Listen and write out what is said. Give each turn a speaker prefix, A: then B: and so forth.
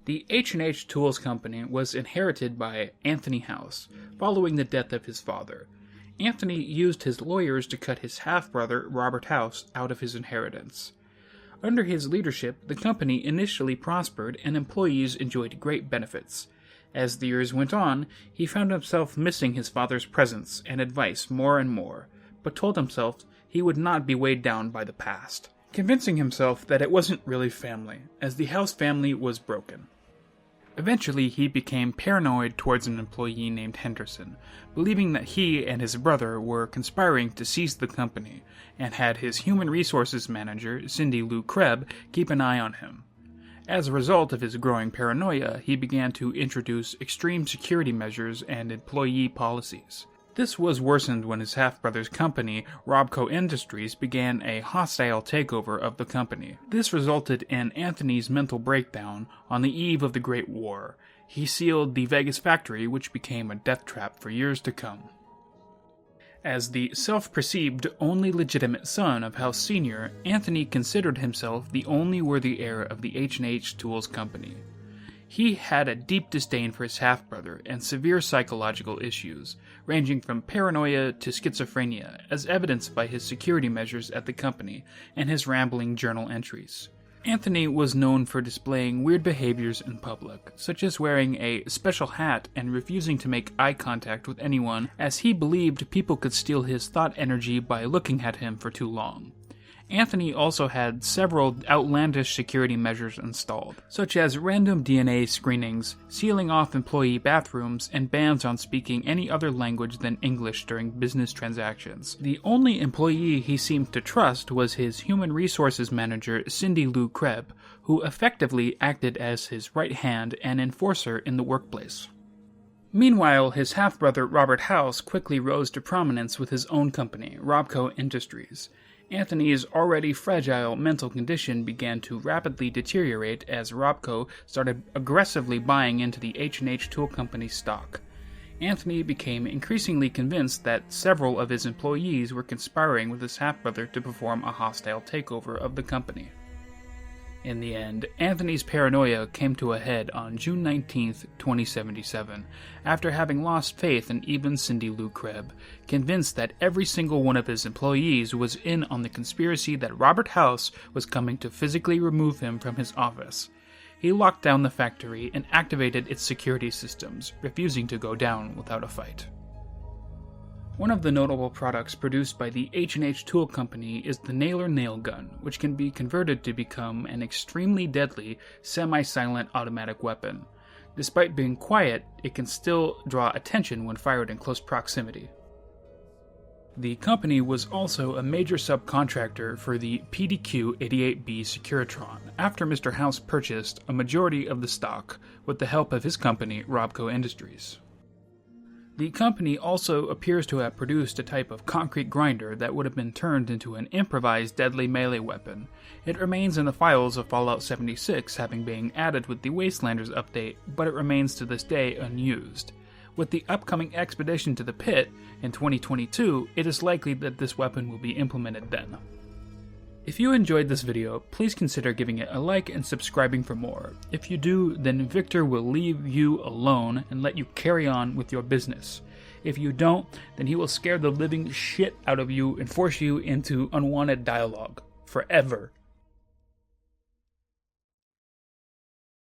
A: The H&H Tools Company was inherited by Anthony House, following the death of his father. Anthony used his lawyers to cut his half-brother, Robert House, out of his inheritance. Under his leadership, the company initially prospered and employees enjoyed great benefits. As the years went on, he found himself missing his father's presence and advice more and more, but told himself he would not be weighed down by the past, convincing himself that it wasn't really family, as the House family was broken. Eventually, he became paranoid towards an employee named Henderson, believing that he and his brother were conspiring to seize the company, and had his human resources manager, Cindy Lou Krebs, keep an eye on him. As a result of his growing paranoia, he began to introduce extreme security measures and employee policies. This was worsened when his half-brother's company, Robco Industries, began a hostile takeover of the company. This resulted in Anthony's mental breakdown on the eve of the Great War. He sealed the Vegas factory, which became a death trap for years to come. As the self-perceived only legitimate son of House Sr., Anthony considered himself the only worthy heir of the H&H Tools Company. He had a deep disdain for his half-brother and severe psychological issues, ranging from paranoia to schizophrenia, as evidenced by his security measures at the company and his rambling journal entries. Anthony was known for displaying weird behaviors in public, such as wearing a special hat and refusing to make eye contact with anyone, as he believed people could steal his thought energy by looking at him for too long. Anthony also had several outlandish security measures installed, such as random DNA screenings, sealing off employee bathrooms, and bans on speaking any other language than English during business transactions. The only employee he seemed to trust was his human resources manager, Cindy Lou Krebs, who effectively acted as his right hand and enforcer in the workplace. Meanwhile, his half-brother Robert House quickly rose to prominence with his own company, Robco Industries. Anthony's already fragile mental condition began to rapidly deteriorate as Robco started aggressively buying into the H&H Tool Company's stock. Anthony became increasingly convinced that several of his employees were conspiring with his half-brother to perform a hostile takeover of the company. In the end, Anthony's paranoia came to a head on June 19, 2077, after having lost faith in even Cindy Lou Krebs, convinced that every single one of his employees was in on the conspiracy that Robert House was coming to physically remove him from his office. He locked down the factory and activated its security systems, refusing to go down without a fight. One of the notable products produced by the H&H Tool Company is the Nailer nail gun, which can be converted to become an extremely deadly, semi-silent automatic weapon. Despite being quiet, it can still draw attention when fired in close proximity. The company was also a major subcontractor for the PDQ-88B Securitron, after Mr. House purchased a majority of the stock with the help of his company, Robco Industries. The company also appears to have produced a type of concrete grinder that would have been turned into an improvised deadly melee weapon. It remains in the files of Fallout 76, having been added with the Wastelanders update, but it remains to this day unused. With the upcoming expedition to the pit in 2022, it is likely that this weapon will be implemented then. If you enjoyed this video, please consider giving it a like and subscribing for more. If you do, then Victor will leave you alone and let you carry on with your business. If you don't, then he will scare the living shit out of you and force you into unwanted dialogue. Forever.